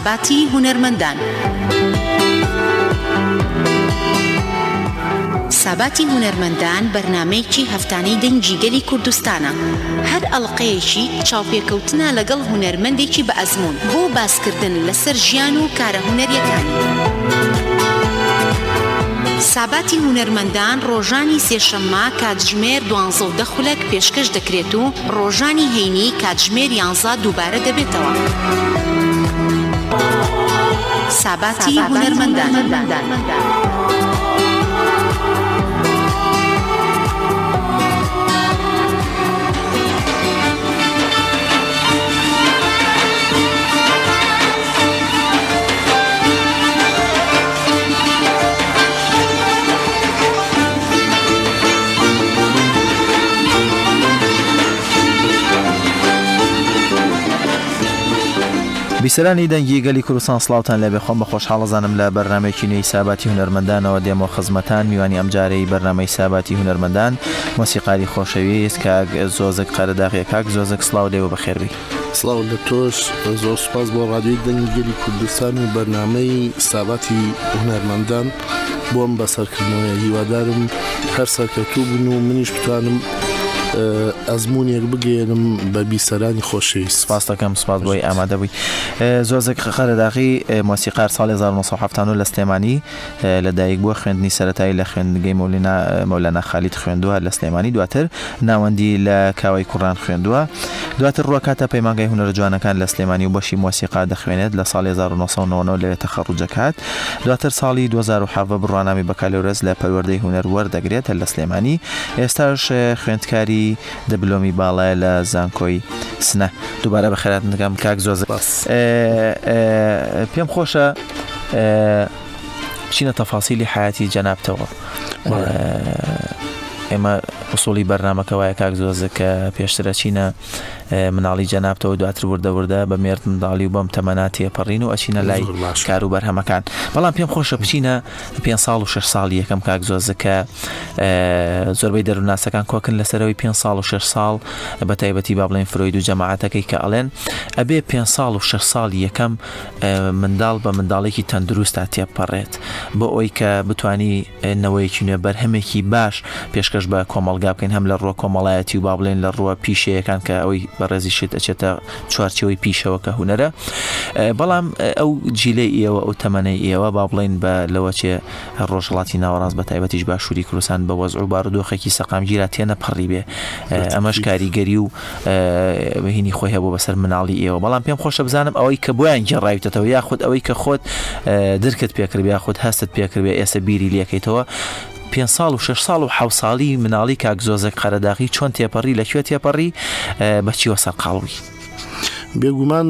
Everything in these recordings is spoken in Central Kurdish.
ساباتی هونەرمەندان. ساباتی هونەرمەندان بەرنامەیەکی هەفتانەی دەنگی گەلی کوردستانە. هەر ئەڵقەیەکی چاوپێکەوتنە لەگەڵ هونەرمەندێکی بە ئەزموون بۆ باسکردن لەسەر ژیان و کارە هونەریەکانی. ساباتی هونەرمەندان ڕۆژانی سێشەممە کاتژمێر 12:10 خولەک پێشکەش دەکرێت و ڕۆژانی هەینی کاتژمێر 11 دووبارە دەبێتەوە. ساباتی هونەرمەندان. بیسەرانی دەنگی گەلی کوردستان سڵاوتان لەبێ، خۆم بە خۆشحاڵەزانم لە بەرنمەیەکی نوێی ساباتی هونەرمەندانەوە دێمە خزمەتان. میوانی ئەم جارەی بەرنامەی ساباتی هونەرمەندان مۆسیقاری خۆشەویست کاک زۆزک قەرەداغی. کاک زۆزک سڵاو لێوە بەخێربی. سڵاو لە تۆش، زۆر سوپاس بۆ ڕادیۆی دەنگی گەلی کوردستان و بەرنامەی ساباتی هونەرمەندان. بۆم بەسەرکردنەوەی هیوادارم هەر سەرکەوتوو بن و منیش بتوانم ئەزمونێک بگێنم بە بیسەرانی خۆشەویست. سپاس دەکەم، سپاس بۆی ئامادە بووی. زۆزک قەرەداغی مۆسیقار ساڵی 1970 لە سلێمانی لەدایک بووە. خوێندنی سەرەتایی لە خوێندنگەی مەولەنا خالید خوێندووە لە سلێمانی، دواتر ناوەندی لە کاوای کوڕان خوێندووە، دواتر ڕوەکاتە پەیمانگای هونەرە جوانەکان لە سلێمانی و بەشی مۆسیقا دەخوێنێت لە ساڵی 1990 لەوێ تەخەڕوجەکات. دواتر ساڵی 2007 بڕوانامی بەکالۆرەس لە پەروەردەی هونەر وەردەگرێت لە سلێمانی. ئێستاش خوێندکاری دبلۆمی باڵایە لە زانکۆی سنە. دووبارە بەخێراتن دەکەم کاک زۆزک. پێم خۆشە بچینە تەفاسیلی حیاتی جەنابتەوە. ئێمە ئوسوڵی بەرنامەکە وایە کاک زۆزک کە پێشترە چینە مناڵی جەنابتەوە، دواتر وردە بە مێرد منداڵی و بەم تەمەنا تێپەڕین و ئەچینە لای کار و بەرهەمەکان. بەڵام پێم خۆشە بچینە 5 ساڵ و 6 ساڵی یەکەم کاک زۆزک کە زۆربەی دەرووناسەکان کۆکن لەسەرەوەی 5 ساڵ و 6 ساڵ بە تایبەتی با بڵێن فرۆید و جەماعەتەکەی کە ئەڵێن ئەبێ 5 ساڵ و 6 ساڵی یەکەم منداڵ بە منداڵێکی تەندروستە تێپەڕێت بۆ ئەوەی کە بتوانی نەوەیەکی نوێ بەرهەمێکی باش پێشکەش بە کۆمەڵگا بکەین، هەم لە ڕووە کۆمەڵایەتی و با بڵێن لە ڕووە پیشەیەکان کە ئەوەی بەڕێزی شت ئەچێتە چوارچەوەی پیشەوە کە هونەرە. بەڵام ئەو جیلەی ئێوە ئەو تەمەنەی ئێوە با بڵێن بە لەوە چێ ڕۆژهڵاتی ناوەڕاست بە تایبەتیش باشووری کوردستان بە وەزع و بارودۆخێکی سەقامگیرە تێنەپەڕی بێ. ئەمەش کاریگەری و هینی خۆی هەبوو بەسەر مناڵی ئێوە. بەڵام پێم خۆشە بزانم ئەوەی کە بۆیان گێڕاویتەوە یاخود ئەوەی کە خۆت درکت پێکردبێ یاخود هەستت پێکردبێ ئێستا بیری لەکەیتەوە 5 ساڵ و 6 ساڵ و 7 ساڵی مناڵی کاک زۆزک قەرەداغی چۆن تێپەڕی، لەکوێ تێپەڕی، بەچیوە سەرقاڵوی؟ بێگومان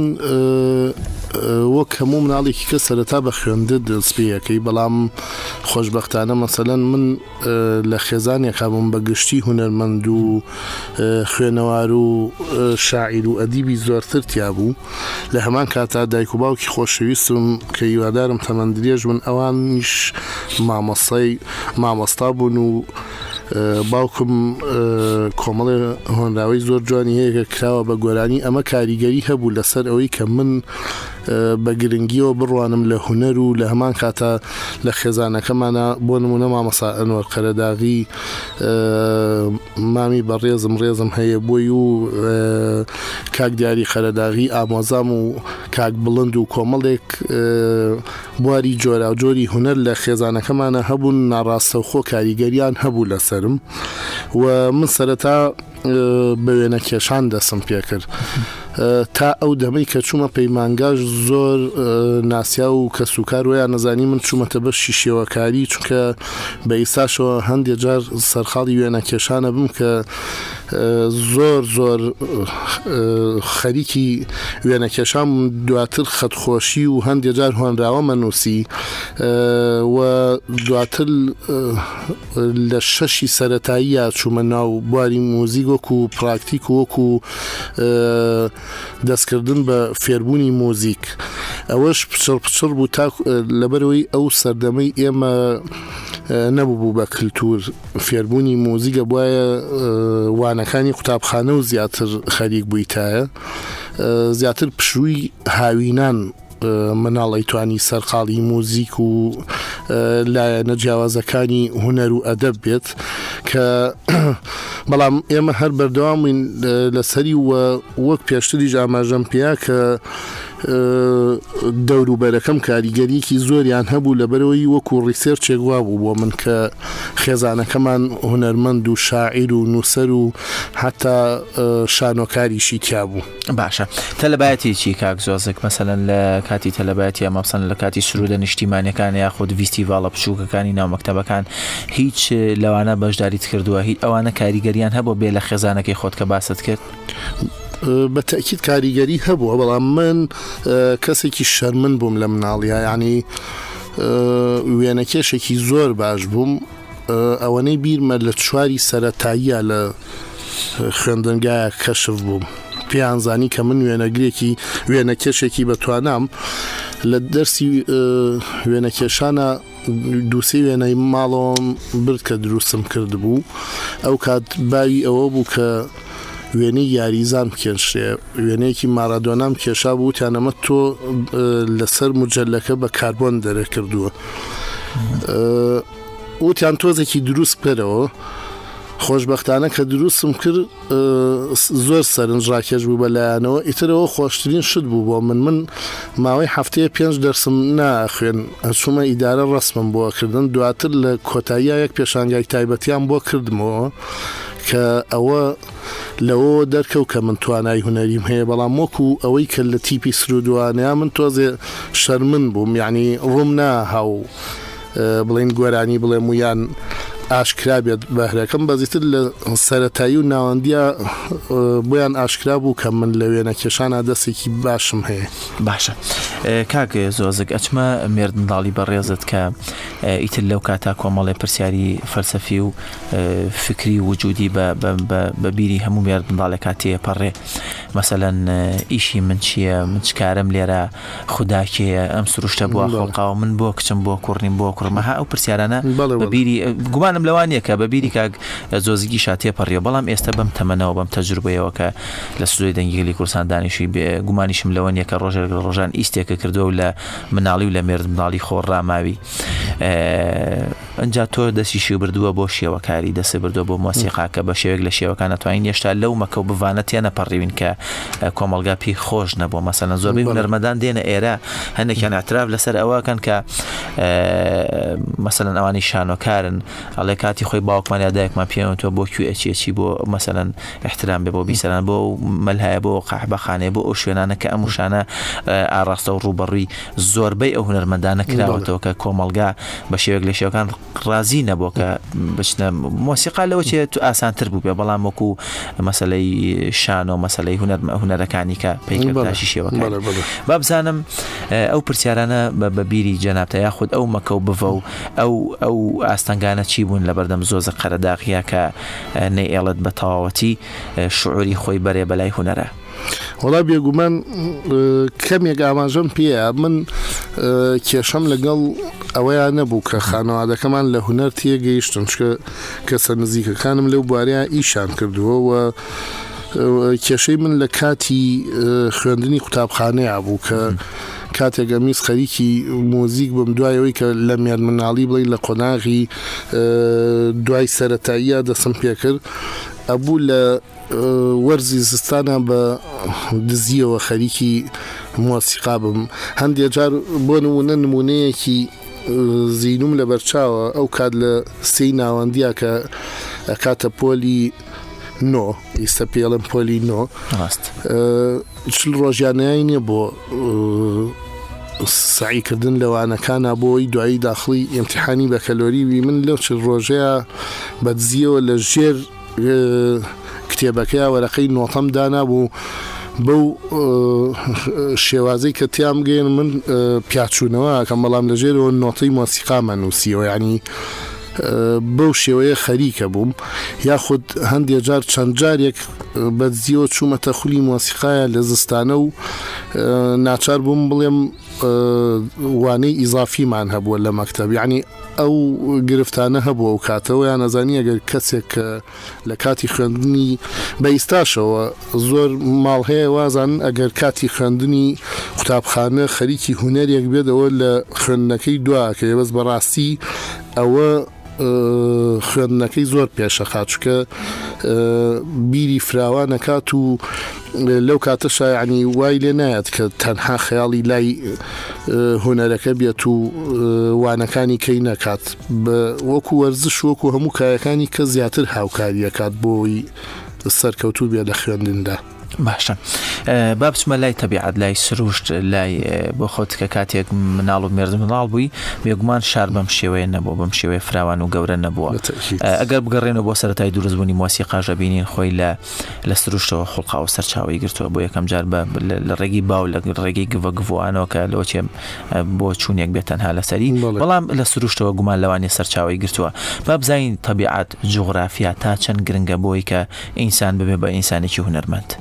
وەک هەموو مناڵێکی کە سەرەتا بە خوێندە دەستپێیەکەی، بەڵام خۆشبەختانە مەسەلەن من لە خێزانێکا بووم بە گشتی هونەرمەند و خوێنەوار و شاعیر و ئەدیبی زۆرتر تیا بوو. لە هەمان کاتا دایک و باوکی خۆشەویستم کە هیوادارم تەمەندرێژ بوون، ئەوانیش مامۆستا بوون و باوکم کۆمەڵی هۆنراوی زۆر جوانی هەیە کە کراوە بە گۆرانی. ئەمە کاریگەری هەبوو لەسەر ئەوەی کە من بە گرنگیەوە بڕوانم لە هونەر و لە هەمان کاتە لە خێزانەکەمانە بۆ نمونە مامەسا ئەنوەر قەرەداغی مامی بە ڕێزم هەیە بۆی و کاک دیاری قەرەداغی ئامۆزام و کاک بڵند و کۆمەڵێک بواری جۆرا و جۆری هونەر لە خێزانەکەمانە هەبوون، ناڕاستە و خۆ کاریگەریان هەبوو لەسرم و من سەرەتا بە وێنە کێشان دەسم پێکرد تا ئەو دەمەی کە چوومە پەیمانگاش زۆر ناسیا و کە سوکار وەیان نەزانی من چوومەتە بەشی شێوەکاری، چونکە بە ئیساشەوە هەندێک جار سەرخاڵی وێنە کێشانە بم کە زۆر خەریکی وێنە کێشان دواتر خەتخۆشی و هەندێک جار هۆنراوە مەنووسی و دواتر لە 6 سەرەتاییە چوومە ناو بواری مۆزیک وەکو پراکتیک وەکو دەستکردن بە فێربوونی مۆزیک. ئەوەش پچڕ بوو تا لەبەرەوەی ئەو سەردەمەی ئێمە نەبوو بە کللتور فێربوونی مۆزیکە بواە وانەکانی قوتابخانە و زیاتر خەریک بوویتایە، زیاتر پشووی هاوینان مناڵی توانی سەرقاڵی موزیک و لایەنە جیاوازەکانی هونەر و ئەدەب بێت کە بەڵام ئێمە هەر بەردەوامین لەسەری وەک پێشتری ئاماژەم پێیا کە دەوروبەرەکەم کاریگەریەکی زۆریان هەبوو لەبەرەوەی وەکو ڕیسێرچێک وا بوو بۆ من کە خێزانەکەمان هونەرمەند و شاعیر و نووسەر و حتا شانۆکاریشی تیا بوو. باشە تەلەبایەتی چی کاک زۆزک مەسەلەن لە کاتی تەلەبایەتی یا مەبسەن لە کاتی سرودە نیشتیمانیەکان یاخود ڤیستیڤاڵە بچووکەکانی ناومەکتەبەکان هیچ لەوانە بەشداریت کردووە هیچ ئەوانە کاریگەریان هەبوو بێ لە خێزانەکەی خۆت کە باست کرد؟ بە تەکید کاریگەری هەبووە بەڵام من کەسێکی شەرمن بووم لە مناڵیە یعنی وێنەکێشێکی زۆر باش بووم ئەوەنەی بیرمە لە چواری سەرەتاییە لە خوێندنگایە کەشف بووم پێیانزانی کە من وێنەکێشێکی بەتوانام لە دەرسی وێنەکێشانە دووسێ وێنەی ماڵەوەم برد کە دروستم کرد بوو ئەو کات باوی ئەوە بوو کە وێنەی یاریزان بکێشێ وێنەیەکی مارادۆنام کێشا بوو تیانەمە تۆ لەسەر مجەلەکە بە کاربۆن دەرەکردووە وتیان تۆزێکی دروست بکەرەوە خۆشبەختانە کە دروستم کرد زۆر سەرنجڕاکێش بوو بەلایەنەوە ئیترەوە خۆشترین شت بوو بۆ من ماوەی هەفتەیە 5 دەرسم ناخوێن ئەچوومە ئیدارە ڕسمم بۆ کردن دواتر لە کۆتاییە یەک پێشانگای تایبەتیان بۆ کردمەوە کە ئەوە لەوە دەرکەوت کە من توانای هونەریم هەیە بەڵام وەکو ئەوەی کە لە تیپی سرودوانەیە من تۆزێ شەرمن بووم یعنی ڕووم ناهاو بڵین گۆرانی بڵێ مویان ئاشکرا بێت بەهرەکەم بەزیتر لە سەرەتایی و ناوەندیە بۆیان ئاشکرا بوو کە من لە وێنەکێشانە دەستێکی باشم هەیە. باشە کاک زۆزک ئەچمە مێرد منداڵی بەڕێزت کە ئیتر لەو کاتا کۆمەڵێ پرسیاری فەلسەفی و فکری وجودی بە بیری هەموو مێرد منداڵێکا تێپەڕێ مەسەلەن ئیشی من چییە من چکارم لێرە خوداکێیە ئەم سروشتە بووە خەڵقاوە من بۆ کچم بۆ کوڕنیم بۆ کوڕمەها ئەو پرسیارانە بەبیری گومانم لەوانیە کە بەبیری کاک زۆزگی شاتێ پەڕیە بەڵام ئێستا بەم تەمەنەوە بەم تەجروبەیەوە کە لە سودۆی دەنگیلی کوردستان دانیشی گومانیشم لەوانیە کە ڕۆژێک ڕۆژان ئیستێکە کردووە و لە مناڵی و لە مێرد منداڵی خۆڕاماوی ئەنجا تۆ دەستیشی بردووە بۆ شێوەکاری دەسێ بردووە بۆ مۆسیقاکە بە شێوێک لە شێوەکان ناتوانین هێشتا لەو مەکە و بڤانە تێنە پەڕیوین کە کۆمەلگا پێی خۆش نەبووە مەسەلەن زۆربەی هونەرمەندان دێنە ئێرە هەندێکیان ئاعتراف لەسەر ئەوەکەن کە مەسەلەن ئەوانی شانۆکارن ئەڵێ کاتی خۆی باوکمان یا دایکمان پێیان تۆ بۆ کوێچێکی بۆ مەسەلەن احترام بێ بۆ بیسەران بۆ مەلهایە بۆ قاحبەخانەیە بۆ ئەو شوێنانە کە ئەم وشانە ئاڕاستە و ڕوبەڕووی زۆربەی ئەو هونەرمەندانە کراوەتەوە کە کۆمەلگا بە شێوێک لە شێوەکان ڕازی نەبووە کە بچنە مۆسیقا لەوە چێت تو ئاسانتر بوو بێ بەڵام وەکو مەسەلەی شان و مەسەلەی هونەرەکانی کە پێیکرداشی شێوەکان با بزانم ئەو پرسیارانە بە بیری جەنابتە یاخود ئەو مەکە و بڤە و ئەو ئاستەنگانە چی بوون لە بەردەم زۆزە قەرەداغیە کە نەئێڵت بە تەواوەتی شعوری خۆی بەرێ بەلای هونەرە؟ وڵا بێگومان کەمێک ئاماژەم پێە من کێشەم لەگەڵ ئەوەیان نەبوو کە خانەوادەکەمان لە هونەر تێگەیشتن چکە کەسە نزیکەکانم لەو بوارەیە ئیشان کردووە و کێشەی من لە کاتی خوێندنی قوتابخانەیە بوو کە کاتێک ئەمیز خەریکی مۆزیک بم دوایەوەی کە لە مێرد مناڵی بڵێ لە قۆناغی دوای سەرەتاییە دەسم پێکرد ئەبوو لە وەرزی زستانە بە دزیەوە خەریکی مۆسیقا بم هەندێک جار بۆ نمونە نمونەیەکی زینوم لە بەرچاوە ئەو کات لە سێی ناوەندیە کە کاتە پۆلی نۆ ئێستا پێڵم پۆلی نۆ چل ڕۆژیانەیە نییە بۆ سعیکردن لەوانەکانە بۆی دوایی داخلی ئیمتیحانی بە کەلۆریوی من لەو چل ڕۆژەیە بەدزیەوە لە ژێر کتێبەکەی وەرەقەی نۆتەم دانابوو بەو شێوازەی کە تیام گەێن من پیاچوونەوە کەم بەڵام لە ژێرەوە نۆتەی مۆسیقامە نووسیەوە ینی بەو شێوەیە خەریکە بووم یاخود هەندێک جار چەند جارێک بەدزیەوە چوومەتە خولی مۆسیقایە لە زستانە و ناچار بووم بڵێم وانەی ئیزافیمان هەبووە لە مەکتەب یعنی ئەو گرفتانە هەبووە و کاتەوە یان نەزانی ئەگەر کەسێک لە کاتی خوێندنی بە ئیستاشەوە زۆر ماڵ هەیە وازان ئەگەر کاتی خوێندنی قوتابخانە خەریکی هونەرێک بێتەوە لە خوێندنەکەی دواکە بەس بەڕاستی ئەوە خوێندنەکەی زۆر پێشەخات چکە بیری فراوان نەکات و لەو کاتەشە ینی وای لێ نایەت کە تەنها خەیاڵی لای هونەرەکە بێت و وانەکانی کەی نەکات وەکو وەرزش وەکو هەموو کارەکانی کە زیاتر هاوکاریەکات بۆی سەرکەوتوو بێت لە خوێندندا. باشە با بچمە لای تەبیعەت لای سروشت لای بۆ خۆت کە کاتێک مناڵ و مێرد مناڵ بووی بێگومان شار بەم شێوەیە نەبوو بەم شێوەیە فراوان و گەورە نەبووە ئەگەر بگەڕێنەوە بۆ سەرەتای دروستبوونی مۆسیقاژە بینین خۆی لە سروشتەوە خوڵقا و سەرچاوی گرتووە بۆ یەکەم جار لە ڕێگی باو لە ڕێگەی گڤگڤوانەوە کە لەوە چێم بۆ چوونێک بێت تەنها لەسەری بەڵام لە سروشتەوە گومان لەوانی سەرچاوی گرتووە با بزانین تەبیعەت جوغرافیا تا چەند گرنگە بۆی کە ئینسان ببێ بە ئینسانێکی هونەرمەند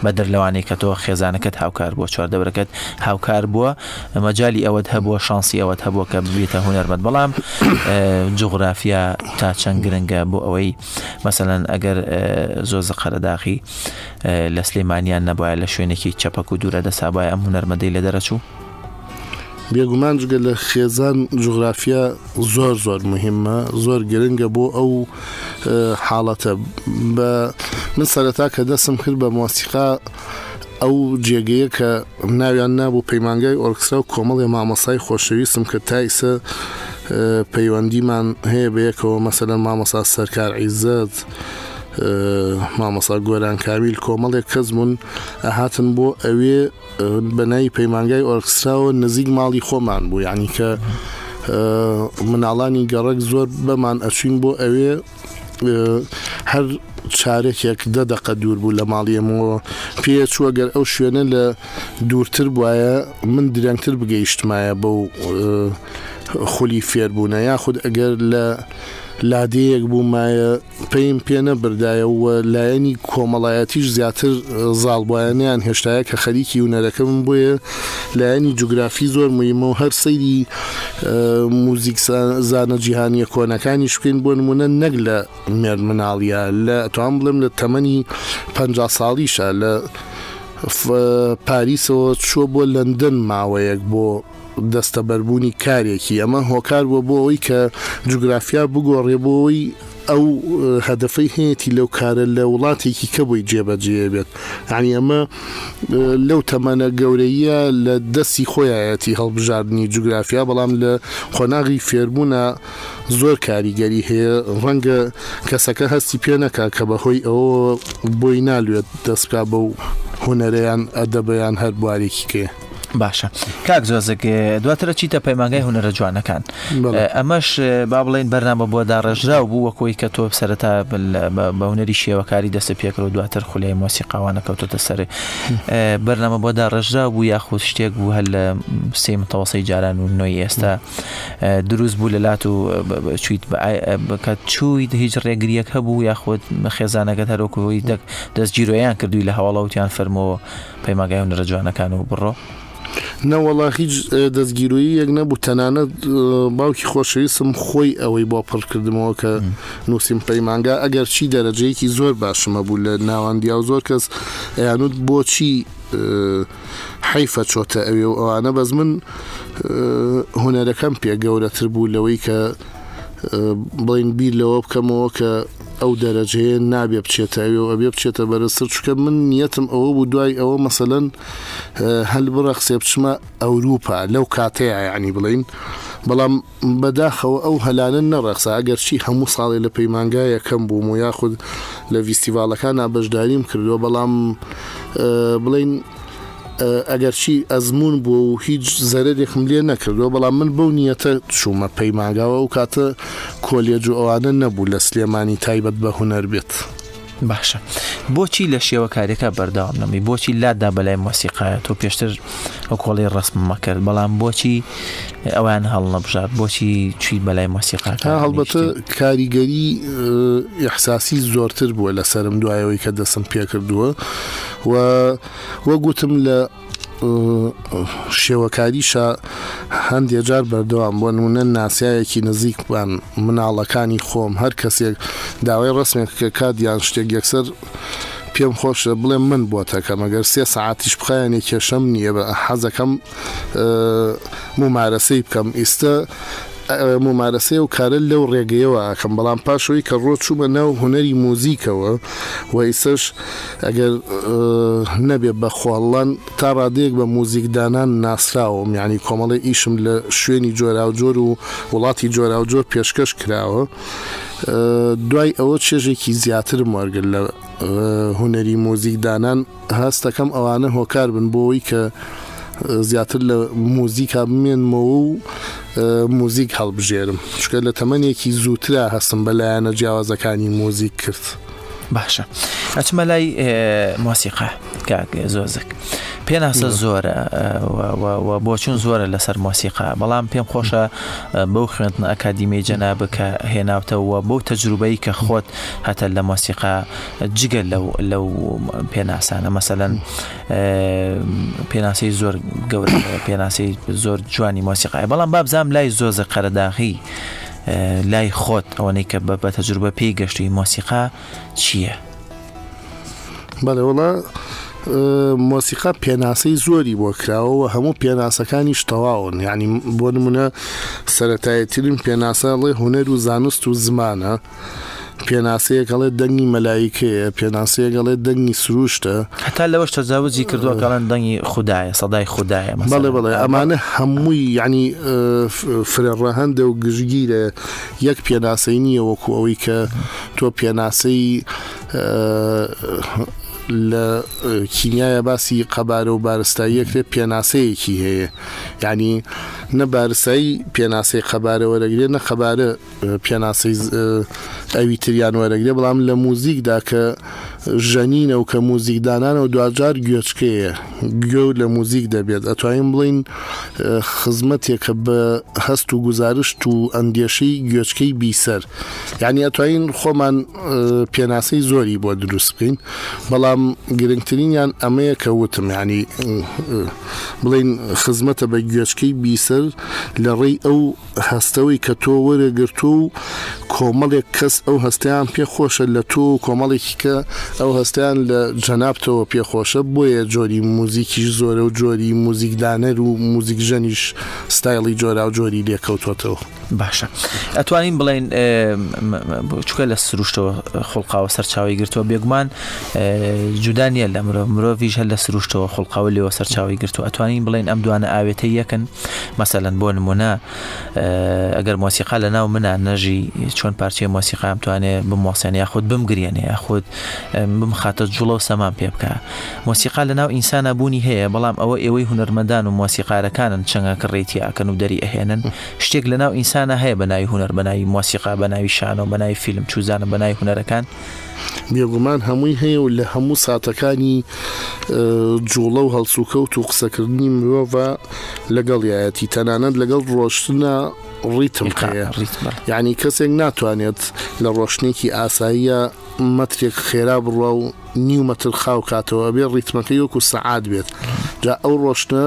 بەدر لەوانەیە کە تۆ خێزانەکەت هاوکار بووە چواردەبرەکەت هاوکار بووە مەجای ئەوەت هەبووە شانسی ئەوەت هەبووە کە ببێتە هونەرمەند بەڵام جوغرافیا تا چەند گرنگە بۆ ئەوەی مەسەلەن ئەگەر زۆزە قەرەداغی لە سلێمانیان نەبووە لە شوێنێکی چەپەک و دوورە دەسابایە ئەم هونەرمەندەی لە دەرەچوو بێگومان جگە لە خێزان جوغرافیا زۆر مهمە زۆر گرنگە بۆ ئەو حاڵەتە من سەرەتا کە دەسم کرد بە مۆسیقا ئەو جێگەیە کە ناویان نابوو پەیمانگای ئۆرکسترا و کۆمەڵی مامۆسای خۆشەویستم کە تایسە پەیوەندیمان هەیە بەیەکەوە مەسەلەن مامۆسا سەرکار عیزەت مامۆسا گۆران کامیل کۆمەڵێک کەسبوون ئەهاتن بۆ ئەوێ بەنای پەیمانگای ئۆرکستراوە نزیک ماڵی خۆمان بوو یعنی کە مناڵانی گەڕک زۆر بەمان ئەچوین بۆ ئەوێ هەر چارێکێک 10 دقە دوور بوو لە ماڵیەمەوە پێ چووە گەر ئەو شوێنە لە دوورتر بواە من درەنگتر بگەیشتمایە بەو خولی فێربوونە یاخود ئەگەر لە لادەیەک بوومایە پێیم پێ نەبردایەوە لایەنی کۆمەڵایەتیش زیاتر زاڵبوایانیان هێشتایە کە خەریکی هونەرەکەم بۆیە لایەنی جوگرافی زۆر مهمە و هەر سەیری موزیک زانە جیهانیە کۆنەکانی شوێن بۆ نمونە نەک لە مێرد مناڵیە لە توان بڵێم لە تەمەنی 50 ساڵیشە لە پاریسەوە چووە بۆ لەندەن ماوەیەک بۆ دەستەبەربوونی کارێکی ئەمە هۆکار بووە بۆ ئەوەی کە جوگرافیا بگۆڕێ بۆەوەی ئەو هەدەفەی هەیەی لەو کارە لە وڵاتێکی کە بۆی جێبەجێ بێت ینی ئەمە لەو تەمەنە گەورەیە لە دەستی خۆیەتی هەڵبژاردننی جوگرافیا بەڵام لە خۆناغی فێربوونە زۆر کاریگەری هەیە ڕەنگە کەسەکە هەستی پێ نەکا کە بەهۆی ئەوە بۆی نالوێت دەستکا بەو هونەرەیان ئەدەبەیان هەر بوارێکی کێ باشە کاک زۆزەک دواترە چیتە پەیمانگای هونەرە جوانەکان ئەمەش با بڵێن بەرنامە بۆ داڕێژراو بوو وەکۆی کە تۆ سەرەتا بە هونەری شێوەکاری دەستە پێکرد و دواتر خولای مۆسیقاوانە کەوتۆتە سەر بەرنامە بۆ داڕێژراو بوو یاخود شتێک بوو هەر لە سێ متەوەسەی جاران و نۆی ئێستا دروست بوو لەلات و چیت کە چوویت هیچ ڕێگریەک هەبوو یاخود خێزانەکەت هەرۆکەوەی دەستگیرۆیان کردووی لە هەواڵەوتیان فەرمەوە پەیمانگای هونەرە جوانەکان و بڕۆ نەوەڵا هیچ دەستگیرۆیی یەک نەبوو تەنانەت باوکی خۆشەویستم خۆی ئەوەی بۆ پڕکردمەوە کە نووسیم پەیمانگا ئەگەر چی دەرەجەیەکی زۆر باشمە بوو لە ناوەندیا و زۆر کەس ئەیانوت بۆچی حیفە چۆتە ئەوێ و ئەوانە بەس من هونەرەکەم پێ گەورەتر بوو لەوەی کە بڵین بیر لەوە بکەمەوە کە ئەو دەرەجەیە نابێ بچێتە ئەوێ و ئەبێ بچێتە بەرزتر چکە من نیەتم ئەوە بوو دوای ئەوە مەسەلەن هەل بڕە قسێ بچمە ئەوروپا لەو کاتەیە یعنی بڵین بەڵام بەداخەوە ئەو هەلانە نەڕەخسا ئەگەر چی هەموو ساڵی لە پەیمانگای یەکەم بووم و یاخود لە ڤیستیڤالەکان بەشداریم کردووە بەڵام بڵین ئەگەر چی ئەزمون بوو و هیچ زەرێکم لێ نەکردەوە بەڵام من بەو نیەتە چوومە پەیمانگاوە و کاتە کۆلێج و ئەوانە نەبوو لە سلێمانی تایبەت بە هونەر بێت باشە بۆچی لە شێوەکارێکە بەردەوام نەمی بۆچی لادا بەلای مۆسیقایە تۆ پێشتر ئەو کۆڵی ڕسممە کرد بەڵام بۆچی ئەوان هەڵ نەبژات بۆچی چی بەلای مۆسیقاکە هەڵبەتە کاریگەری ئیحساسی زۆرتر بووە لەسرم دوایەوەی کە دەسم پێ کردووە و وەگوتم لە شێوەکاریشە هەندێک جار بەردەوام بۆ نمونە ناسایەکی نزیکبان مناڵەکانی خۆم هەر کەسێک داوای ڕسمێک کە کاتیان شتێک یەکسەر پێم خۆشە بڵێم من بۆتەکەم ئەگەر 3 ساعتیش بخایەنێ کێشەم نییە بە حەزەکەم ممارەسەی بکەم ئێستا ممارەسەیە و کارە لەو ڕێگەیەوە ئاکەم بەڵام پاشەوەی کە ڕۆ چوومە ناو هونەری موزیکەوە و ئیسەش ئەگەر نەبێ بە خۆڵان تا ڕادەیەک بە موزیکدانان ناسراوم یعنی کۆمەڵی ئیشم لە شوێنی جۆراوجۆر و وڵاتی جۆراوجۆر پێشکەش کراوە دوای ئەوە چێژێکی زیاترم وەرگرت لە هونەری موزیکدانان هەستەکەم ئەوانە هۆکار بن بۆەوەی کە زیاتر لە موزیکا بمێنمەوە و موزیک هەڵبژێرم چکە لە تەمەنێکی زووترا هەستم بەلایەنە جیاوازەکانی موزیک کرد. باشە ئەچمە لای مۆسیقا کاک زۆزک پێناسە زۆرە بۆ چون زۆرە لەسەر مۆسیقا بەڵام پێم خۆشە بەو خوێندنە ئەکادیمی جەنابە کە هێناوتەوە بەو تەجروبەی کە خۆت هەتە لە مۆسیقا جگە لەو پێناسانە مەسەلەن پێناسەی زۆر گەورە پێناسەی زۆر جوانی مۆسیقای بەڵام بابزام لای زۆزە قەرەداغی لای خۆت ئەوەی کە بە تەجروبە پێی گەشتی مۆسیقا چییە؟ بەڵێ وڵا مۆسیقا پێناسەی زۆری بۆ کراوە هەموو پێناسەکانی تەواون یعنی بۆ نمونە سەرەتایەترین پێناسەڵێ هونەر و زانست و زمانە پێناسەیەکەڵێ دەنگی مەلایکەیە پێناسەیەکەڵێ دەنگی سروشتە هەتا لەوەش تەجاوزی کردووە کەڵەن دەنگی خوددایە سەدای خوددایە بەڵێ ئەمانە هەمووی ینی فرێڕەهەندە و گژگیرە یەک پێناسەی نییە وەکو ئەوەی کە تۆ پێناسەی لە کیمیایە باسی قەبارە و بارستاییەکرێ پێناسەیەکی هەیە یعنی نە بارستایی پێناسەی قەبارە وەرەگرێت نە قەبارە پێناسەی ئەوی تریان وەرەگرێ بەڵام لە موزیکدا کە ژەنینە و کە موزیکدانانە و دوجار گوێچکەیە گوێ لە موزیک دەبێت ئەتوانین بڵین خزمەتێکە بە هەست و گزارشت و ئەندێشەی گوێچکەی بیسەر یعنی ئەتوانین خۆمان پێناسەی زۆری بۆ دروست بکەین بەڵام گرنگترینیان ئەمەیە کە وتم ینی بڵین خزمەتە بە گوێچکەی بیسەر لە ڕێی ئەو هەستەوەی کە تۆ وەرەگرتو و کۆمەڵێک کەس ئەو هەستیان پێخۆشە لە تۆ کۆمەڵێکی کە ئەو هەستیان لە جەنابتەوە پێخۆشە بۆیە جۆری موزیکیش زۆرە و جۆری موزیکدانەر و موزیک ژەنیش ستایلی جۆرا و جۆری لێکەوتوەتەوە. باشە ئەتوانین بڵێن چکە لە سروشتەوە خوڵقاوە سەرچاوی گرتووە بێگومان جودا نیە لە مرۆڤیش هەر لە سروشتەوە خوڵقاوە لێوە سەرچاوی گرتووە ئەتوانین بڵێن ئەم دوانە ئاوێتە یەکن مەسەلەن بۆ نمونە ئەگەر مۆسیقا لە ناو منە نەژی چۆن پارچەی مۆسیقا ئەمتوانێ بمۆسێنێ یاخود بمگرێنێ یاخود بمخاتە جوڵە و سەمان پێ بکە مۆسیقا لە ناو ئینسانە بوونی هەیە بەڵام ئەوە ئێوەی هونەرمەندان و مۆسیقارەکانن چەنگە کڕێتی ئاکەن و دەری ئەهێنن شتێک لە ناو ئینسانە هەیە بە ناوی هونەر بە ناوی مۆسیقا بە ناوی شانۆ بە ناوی فیلم چوزانە بە ناوی هونەرەکان بێگومان هەمووی هەیە و لە هەموو ساتەکانی جوڵە و هەڵسوکەوت و قسەکردنی مرۆڤە لەگەڵیایەتی تەنانەت لەگەڵ ڕۆشتنە ڕیتم هەیە یعنی کەسێک ناتوانێت لە ڕۆشنێکی ئاساییە مەترێک خێرا بڕوە و نیومەتر خاو کاتەوە بێ ڕیتمەکەی وەکو سەعات بێت جا ئەو ڕۆشنە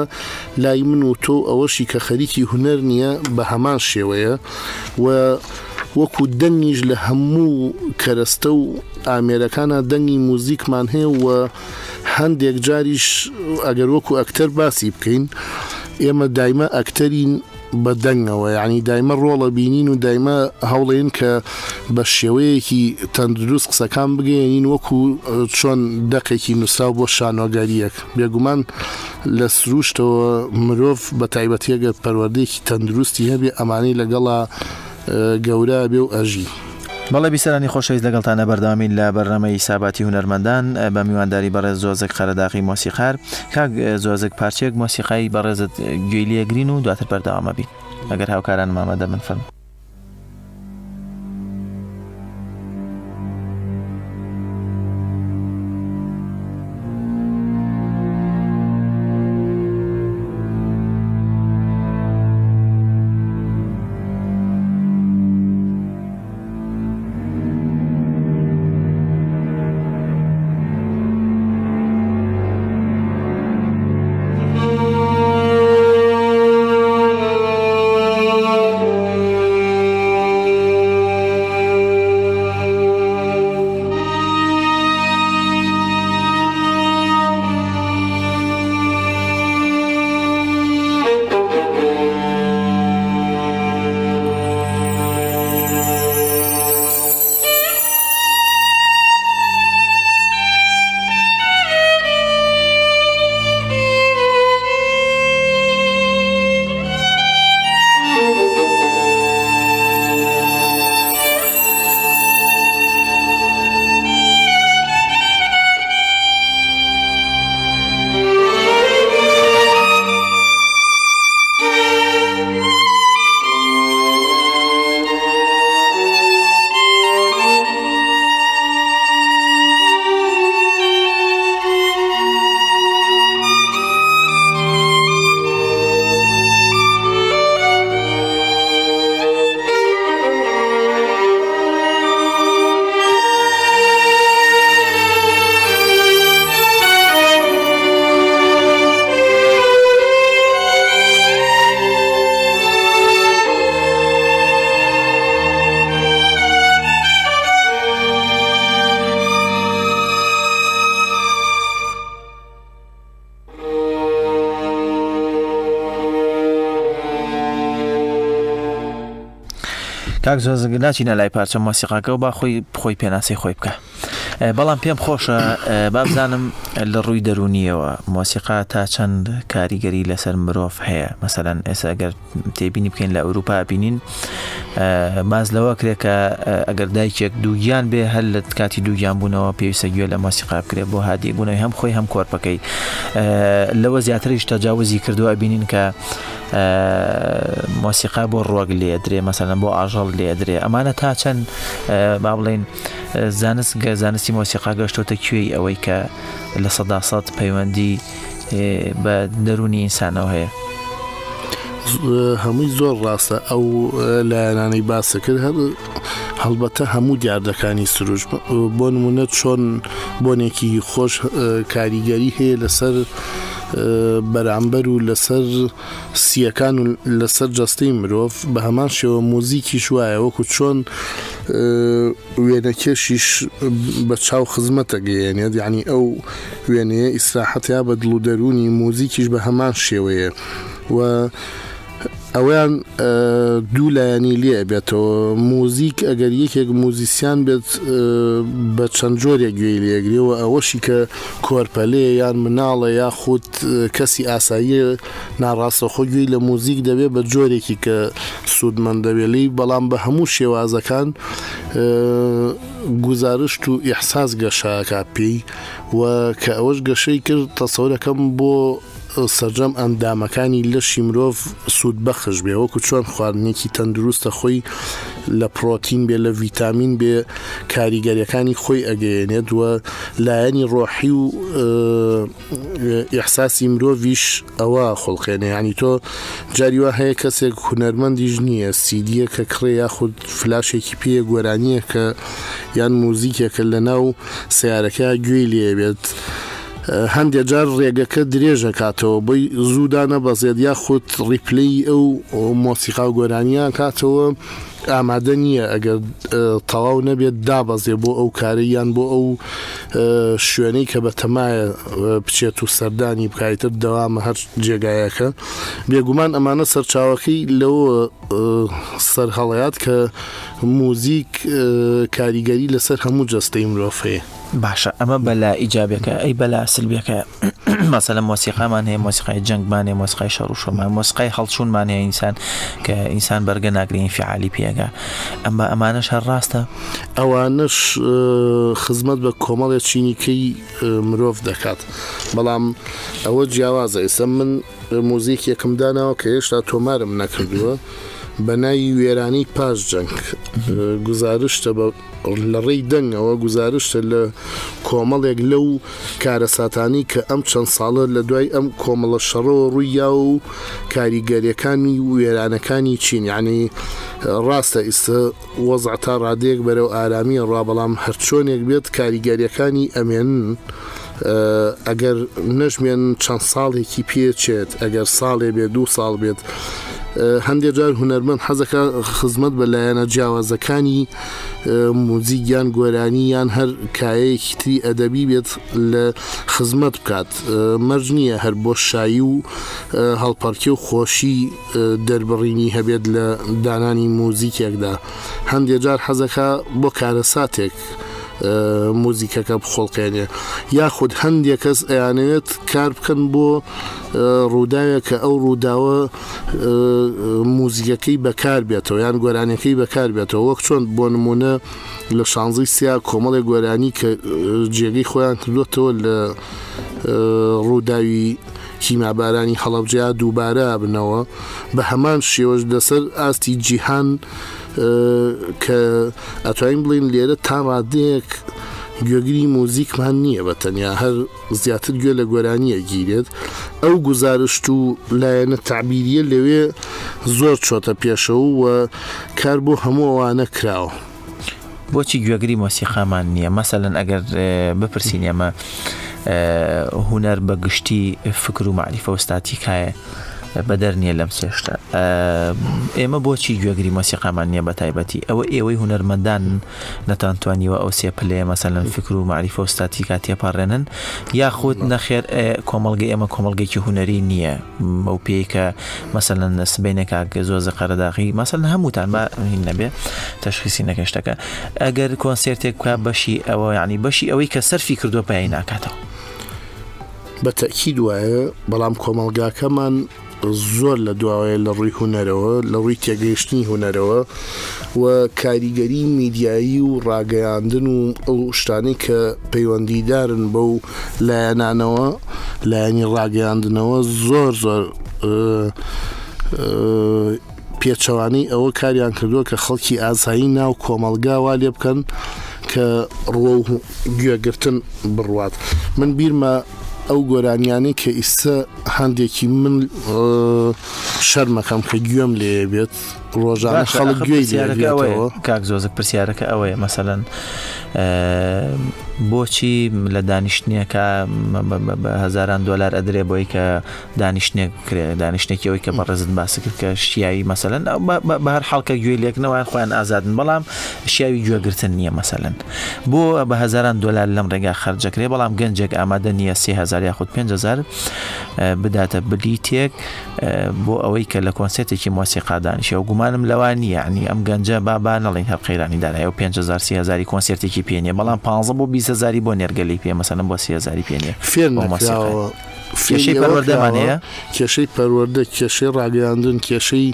لای من و تۆ ئەوەشی کە خەریکی هونەر نییە بە هەمان شێوەیە و وەکو دەنگیش لە هەموو کەرەستە و ئامێرەکانە دەنگی موزیکمان هەیە و هەندێک جاریش ئەگەر وەکو ئەکتەر باسی بکەین ئێمە دایمە ئەکتەرین بە دەنگەوە یعنی دایمە ڕۆڵە بینین و دایمە هەوڵێن کە بە شێوەیەکی تەندروست قسەکان بگەێنین وەکو چۆن دەقێکی نووسراو بۆ شانۆگاریەک بێگومان لە سروشتەوە مرۆڤ بە تایبەتیەگە پەروەردەیەکی تەندروستی هەبێ ئەمانەی لەگەڵا گەورە بێ و ئەژی بەڵێ بیسەرانی خۆشەویست لەگەڵتانە بەردەوامین لە بەرنامەی ساباتی هونەرمەندان بە میوانداری بەڕێز زۆزەک قەرەداغی مۆسیقار کاک زۆزەک پارچێک مۆسیقایی بەڕێزت گوێی لێگرین و دواتر بەردەوامە بین ئەگەر هاوکاران مامەدە من فەرموو. کاک زۆزگ ناچینە لای پارچە مۆسیقاکە و با خۆی پێناسی خۆی بکە. بەڵام پێم خۆشە بابزانم لە ڕووی دەرونیەوە مۆسیقا تا چەند کاریگەری لەسەر مرۆڤ هەیە. مەسەلەن ئێستا ئەگەر تێبینی بکەین لە ئەوروپا بینین باز لەوە کرێکە ئەگەر دایکێک دووگیان بێ هەر لە کاتی دووگیان بوونەوە پێویستە گوێ لە مۆسیقا بکرێت بۆ هادی بوونەوەی هەم خۆی هەم کۆرپەکەی. لەوە زیاتریش تەجاوزی کردووە بینین کە مۆسیقا بۆ ڕۆگ لێدرێ، مەسەلەن بۆ ئاژەڵ لێدرێ. ئەمانە تا چەند با بڵێن زانستی مۆسیقا گەشتۆتە کوێی ئەوەی کە لە سەدا سەد پەیوەندی بە دەرونی ئینسانەوە هەیە. هەمووی زۆر ڕاستە ئەو لایەنانەی باسە کرد هەڵبەتە هەموو دیاردەکانی سروش بۆ نمونە چۆن بۆنێکی خۆش کاریگەری هەیە لەسەر بەرامبەر و لەسەر سیەکان و لەسەر جەستەی مرۆڤ بە هەمان شێوە موزیکیش وایە وەکو چۆن وێنەکێشیش بە چاو خزمەتە گەیەنێت، یعنی ئەو وێنەیە ئیسراحەتیا بە دڵ و دەرونی موزیکیش بە هەمان شێوەیە و ئەویان دوو لایەنی لێ بێتەوە. موزیک ئەگەر یەکێک موزیسیان بێت بە چەند جۆرێک گوێی لێگرێەوە ئەوەشی کە کۆرپەلەیە یان مناڵە یاخود کەسی ئاساییە ناڕاستەخۆ گوێی لە موزیک دەبێت بە جۆرێکی کە سوودمەند دەبێلی، بەڵام بە هەموو شێوازەکان گزارشت و ئیحساس گەشاکە پێی و کە ئەوەش گەشەی کرد تەسەورەکەم بۆ سەرجەم ئەندامەکانی لەشی مرۆڤ سوود بەخش بێ، وەکو چۆن خواردنێکی تەندروستە خۆی لە پرۆتین بێ لە ڤیتامین بێ کاریگەریەکانی خۆی ئەگەیەنێت و لایەنی ڕۆحی و ئیحساسی مرۆڤیش ئەوە خۆڵقێنێ. ینی تۆ جاری وا هەیە کەسێک هونەرمەندیش نییە سیدیە کە کڕێ یاخود فلاشێکی پێیە گۆرانیە کە یان موزیکێکە لە ناو سیارەکە گوێی لێ بێت هەندێک جار ڕێگەکە درێژە کاتەوە بۆی زوودا نەبەزێت یاخود ڕیپلەی ئەو مۆسیقا و گۆرانیان کاتەوە ئامادە نییە ئەگەر تەواو نەبێت دابەزێ بۆ ئەو کارەیان بۆ ئەو شوێنەی کە بە تەمایە بچێت و سەردانی بکایتر دەوامە هەر جێگایەکە. بێگومان ئەمانە سەرچاوەکەی لەوە سەرهەڵەیات کە موزیک کاریگەری لەسەر هەموو جەستەی مرۆڤ هەیە. باشە ئەمە بەلا ئیجابێکە ئەی بەلا سلبیەکە مەسەلەن مۆسیقامان هەیە، مۆسیقای جەنگمان هەیە، مۆسیقای شەڕوشەمان، مۆسیقای هەڵچوونمان هەیە ئینسان کە ئینسان بەرگە ناگرین فعالی پێگا. ئەمانەش هەر ڕاستە ئەوانش خزمەت بە کۆمەڵێک چینیکەی مرۆڤ دەکات، بەڵام ئەوە جیاوازە. ئێستا من موزیکێکم داناوە کە هێشتا تۆمارم نەکردووە بە ناوی وێرانی پاش جەنگ گزارشتە لە ڕێی دەنگەوە گزارشتە لە کۆمەڵێک لەو کارەساتانی کە ئەم چەند ساڵە لە دوای ئەم کۆمەڵە شەڕەوە ڕوویا و کاریگەریەکانی وێرانەکانی چین. یعنی ڕاستە ئیستا وەزع تا ڕادەیەک بەرەو ئارامیە ڕا، بەڵام هەرچۆنێک بێت کاریگەریەکانی ئەمێنن ئەگەر نەژمێن چەند ساڵێکی پێچێت، ئەگەر ساڵێ بێت 2 ساڵ بێت. هەندێک جار هونەرمەند حەزەکە خزمەت بە لایەنە جیاوازەکانی موزیکیان گۆرانی یان هەر کایەیەکی تری ئەدەبی بێت لە خزمەت بکات. مەرج نییە هەر بۆ شایی و هەڵپەرکی و خۆشی دەربڕینی هەبێت لە دانانی موزیکێکدا. هەندێک جار حەزەکە بۆ کارەساتێک موزیکەکە بخۆڵقێنێ، یاخود هەندێک کەس ئەیانەوێت کار بکەن بۆ ڕووداوێک کە ئەو ڕووداوە موزیکەکەی بەکار بێتەوە یان گۆرانەکەی بەکار بێتەوە. وەک چۆن بۆ نمونە لە 16 سیا کۆمەڵێک گۆرانی کە جێگەی خۆیان کردوێتەوە لە ڕووداوی کیمابارانی هەڵەبجەیە دووبارە بنەوە بە هەمان شێوەش لەسەر ئاستی جیهان کە ئەتوانین بڵین لێرە تا ڕادەیەک گوێگری موزیکمان نییە بە تەنیا هەر زیاتر گوێ لە گۆرانیە گیرێت. ئەو گزارشت و لایەنە تعبیریە لەوێ زۆر چۆتە پێشەوە و کار بۆ هەموو ئەوانە کراوە. بۆچی گوێگری مۆسیقامان نییە؟ مەسەلەن ئەگەر بپرسین ئێمە هونەر بە گشتی فکر و معریفە و ستاتیکایە بەدەر نییە لەم سێشتە. ئێمە بۆچی گوێگری مۆسیقامان نییە بە تایبەتی ئەوە ئێوەی هونەرمەندان نەتانتوانیوە ئەو سێ پلەیە مەسەلەن فکر و معریفە و ستاتیکا تێپەڕێنن یاخود نەخێر کۆمەڵگەی ئێمە کۆمەڵگەیکی هونەری نییە ئەو پێی کە مەسەلەن سبینێکا زۆزە قەرەداغی مەسەلەن هەمووتان بە نەبێ تەشخیصی نەکەشتەکە ئەگەر کۆنسێرتێک بکە بەشی ئەوە یعنی بەشی ئەوەی کە سەرفی کردووە پێی ناکاتەوە. بەتەکید وایە بەڵام کۆمەڵگاکەمان زۆر لە دواوەیە لە ڕووی هونەرەوە لە ڕووی تێگەیشتنی هونەرەوە و کاریگەری میدیایی و ڕاگەیاندن و ئەو شتانەی کە پەیوەندیدارن بەو لایەنانەوە لایەنی ڕاگەیاندنەوە زۆر پێچەوانەی ئەوە کاریان کردووە کە خەڵکی ئاسایی ناو کۆمەڵگا وا لێ بکەن کە ڕۆ و گوێگرتن بڕوات. من بیرمە ئەو گۆرانیانەی کە ئیستا هەندێکی من شەرمەکەم کە گوێم لێ بێت ڕۆژانە خەڵک گوێی لێبێتەوە. کاک زۆزک پرسیارەکە ئەوەیە مەسەلەن بۆچی لە دانیشتنیەکە بە هەزاران دۆلار ئەدرێ بۆی کە دانیشتێکی ئەوەی کە بەڕێزت باسی کرد کە شیاوی مەسەلەن بە هەر حاڵکە گوێ لێکنەوەیان خۆیان ئازادن بەڵام شیاوی گوێگرتن نییە مەسەلەن بۆ بە هەزاران دۆلار لەم ڕێگا خەرجەکرێ بەڵام گەنجێک ئامادە نییە 3000 یاخود 5000 بداتە بلیتێک بۆ ئەوەی کە لە کۆنسێرتێکی مۆسیقا دانیشێ و گومانم لەوان نیە ینی ئەم گەنجە با نەڵێن هەر قەیرانی دارایە و 5000 3000 کۆنسێرتێکی پێنیە بەڵام 15 بۆ 20000 بۆ نێرگەلی پێ مەسەلەن بۆ 3000 پێنیە فێر نەکراوە. کێشەی پەروەردەمانەیە کێشەی پەروەردە کێشەی ڕاگەیاندن کێشەی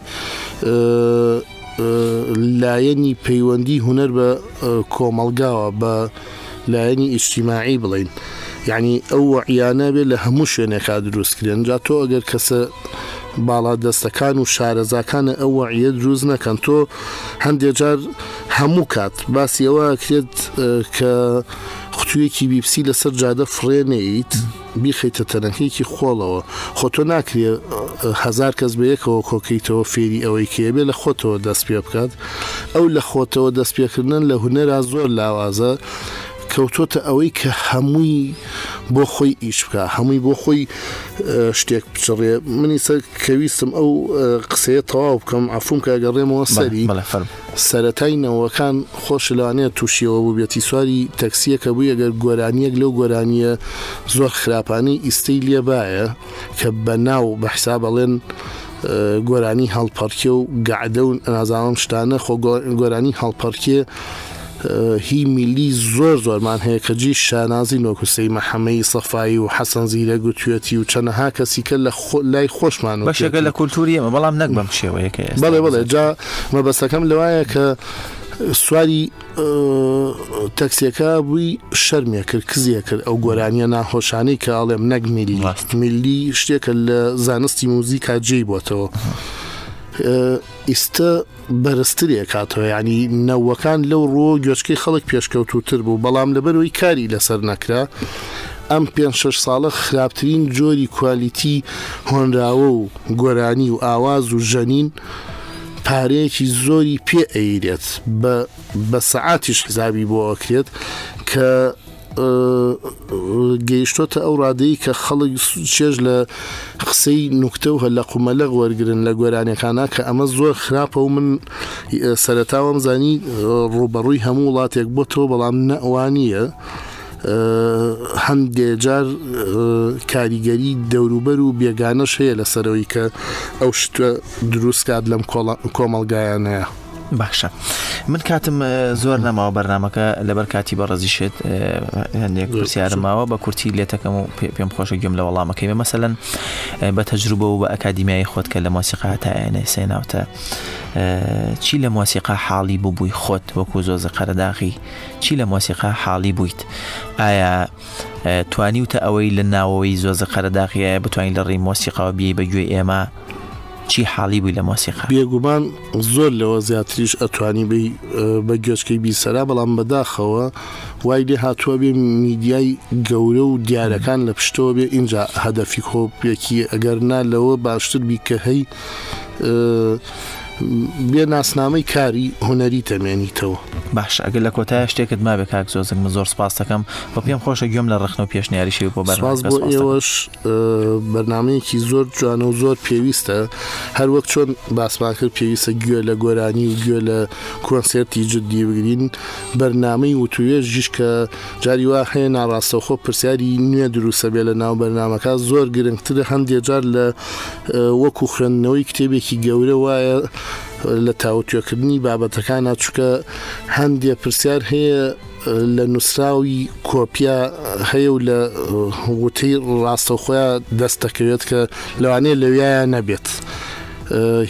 لایەنی پەیوەندی هونەر بە کۆمەڵگاوە بە لایەنی ئیجتیماعی بڵین یعنی ئەو وەعیانە بێ لە هەموو شوێنێکا دروستکرێن جا تۆ ئەگەر کەسە باڵا دەستەکان و شارەزاکانە ئەو وەعیە دروست نەکەن تۆ هەندێک جار هەموو کات باسی ئەوە کرێت کە خوتوویەکی بیپسی لەسەر جادە فڕێنەیت بیخەیتە تەنەکەیەکی خۆڵەوە خۆ تۆ ناکرێ 1000 کەس بە یەکەوە کۆکەیتەوە فێری ئەوەی کێبێ لە خۆتەوە دەست پێ بکات ئەو لە خۆتەوە دەست پێکردن لە هونەرا زۆر لاوازە کەوتۆتە ئەوەی کە هەمووی بۆ خۆی ئیش بکە هەمووی بۆ خۆی شتێک بچڕێ منی سەر کەویستم ئەو قسەیە تەواو بکەم عەفوم کە ئەگەڕێمەوە سەری سەرەتای نەوەکان خۆش لەوانەیە تووشیەوە بوو بێتی سواری تەکسیەکە بووی ئەگەر گۆرانیەک لەو گۆرانیە زۆر خراپانەی ئیستەی لێبایە کە بە ناو بە حیساب بەڵێن گۆرانی هەڵپەرکێ و گەعدە و نازانم شتانە خۆ گۆرانی هەڵپەرکێ هی میلی زۆرمان هەیە کە جی شانازی نۆکوسەی مەحەمەی سەفایی و حەسەن زیرە گوتوێتی و چەندەها کەسی کە لە لای خۆشمان بەشێکە لە کولتوری ئێمە بەڵام نەک بەم شێوەیەکە بەڵێ جا مەبەستەکەم لەوایە کە سواری تەکسیەکە بووی شەرمێ کرد کزیە کرد ئەو گۆرانیە ناخۆشانەی کە ئاڵێم نەک میلی شتێکە لە زانستی موزیکا جێی بۆتەوە ئیستا بەرزترێک کاتەوە ینی نەوەکان لەو ڕۆ گوێچکەی خەڵک پێشکەوتوتر بوو بەڵام لەبەرەوەی کاری لەسەر نەکرا ئەم 5-6 ساڵە خراپترین جۆری کوالیتی هۆنراوە و گۆرانی و ئاواز و ژەنین پارەیەکی زۆری پێ ئەیرێت بە سەعاتیش حسابی بۆ ئەکرێت کە گەیشتۆتە ئەو ڕادەیە کە خەڵک چێژ لە قسەی نوکتە و هەلە قومەلەغ وەرگرن لە گۆرانەکانە کە ئەمە زۆر خراپە و من سەرەتاوەم زانی ڕوبەڕووی هەموو وڵاتێک بۆتەوە بەڵام نەوانیە هەندێک جار کاریگەری دەوروبەر و بێگانەش هەیە لەسەرەوەی کە ئەو شتە دروستکات لەم کۆمەڵگایانەیە. باشە من کاتم زۆر نەماوە بەرنامەکە لەبەر کاتی بەڕێزیشێت هەندێک پرسیارم ماوە بە کورتی لێتەکەم و پێم خۆشە گوێم لە وەڵامەکەی مەسەلەن بە تەجروبە و بە ئەکادیمیای خۆت کە لە مۆسیقا هەتایەنە سێناوتە چی لە مۆسیقا حاڵی بووی خۆت وەکو زۆزە قەرەداغی چی لە مۆسیقا حاڵی بوویت ئایا توانیوتە ئەوەی لە ناوەوەی زۆزە قەرەداغیە بتوانین لە ڕێی مۆسیقاوە بیەی بەگوێ ئێمە چی حاڵی بووی لە مۆسیقا بێگومان زۆر لەوە زیاتریش ئەتوانی بە گوێچکەی بیسەرا بەڵام بەداخەوە وای لێ هاتووە بێ میدیای گەورە و دیارەکان لە پشتەوە بێ اینجا هەدەفی خۆپێکی ئەگەر نا لەوە باشتر بی کە هەی بێ ناسنامەی کاری هونەری تەمێنیتەوە باش ئەگەر لە کۆتایە شتێکت مابێ کاک زۆزێک من زۆر سپاس دەکەم بۆ پێم خۆشە گوێم لە ڕخنە و پێشنیاریشی بۆ سپاس بۆ ئێوەش بەرنامەیەکی زۆر جوانە و زۆر پێویستە هەر وەک چۆن باسمان کرد پێویستە گوێ لە گۆرانی و گوێ لە کۆنسێرتی جددی بگرین بەرنامەی وتوێژیش کە جاری وا هەیە ناڕاستەوخۆ پرسیاری نوێ دروستە بێ لە ناو بەرنامەکە زۆر گرنگترە هەندێک جار لە وەکو خوێندنەوەی کتێبێکی گەورە وایە لە تاوتوێکردنی بابەتەکانە چونکە هەندێک پرسیار هەیە لە نووسراوی کۆپیا هەیە و لە وتەی ڕاستەوخۆیان دەست دەکەوێت کە لەوانەیە لەویایە نەبێت.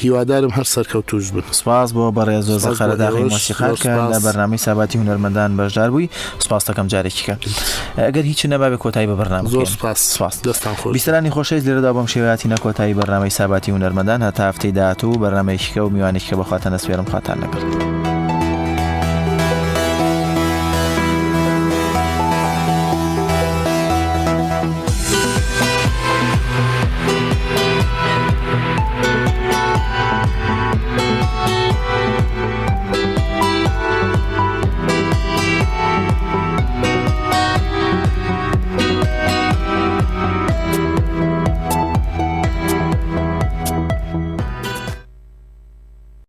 هیوادارم هەر سەرکەوتوش بن. سپاس بۆ بەڕێز زۆزە خەرەداغی مۆسیقار کە لە بەرنامەی ساباتی هونەرمەندان بەشدار بووی. سپاس دەکەم جارێکی کە ئەگەر هیچ نەبابێ کۆتایی بە بەرنامە. زۆر سپاس دەستان خۆش. بیسترانی خۆشەویست لێرەدا بەم شێوەیەتی نەکۆتایی بەرنامەی ساباتی هونەرمەندان هەتا هەفتەی داهاتوو بەرنامەیەکیکە و میوانێکیکە بەخواتان دەسپێرم خواتان لەگەڵ.